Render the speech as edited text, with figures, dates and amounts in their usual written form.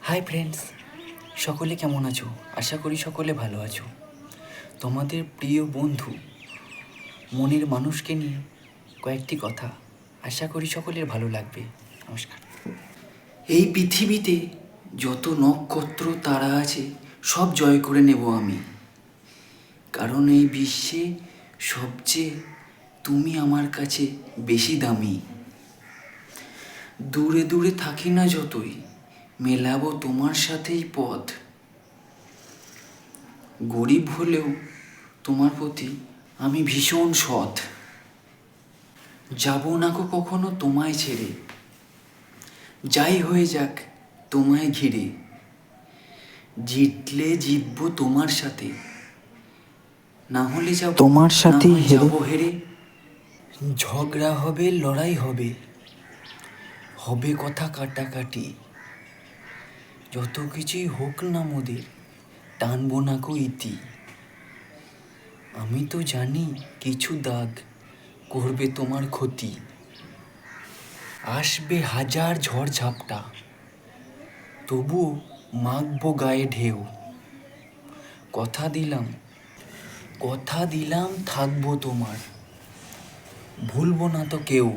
Hi friends, সকলে কেমন আছো? আশা করি সকলে ভালো আছো। তোমাদের প্রিয় বন্ধু মনের মানুষকে নিয়ে কয়েকটি কথা, আশা করি সকলের ভালো লাগবে। নমস্কার। এই পৃথিবীতে যত নক্ষত্র তারা আছে সব জয় করে নেব আমি, কারণ এই বিশ্বে সবচেয়ে তুমি আমার কাছে বেশি দামি। দূরে দূরে থাকি না যতই, মেলাবো তোমার সাথেই পথ। গরিব হলেও তোমার প্রতি আমি ভীষণ সৎ। যাব না গো কখনো তোমায় ছেড়ে, যাই হয়ে যাক তোমায় ঘিরে। জিতলে জিতবো তোমার সাথে, না হলে যাব তোমার সাথে হেরে। ঝগড়া হবে, লড়াই হবে, হবে কথা কাটাকাটি। যত কিছুই হোক না মোদের, টানবো না গো ইতি। আমি তো জানি কিছু দাগ করবে তোমার ক্ষতি। আসবে হাজার ঝড় ঝাপটা, তবুও মাখবো গায়ে ঢেউ। কথা দিলাম থাকবো তোমার, ভুলবো না তো কেউ।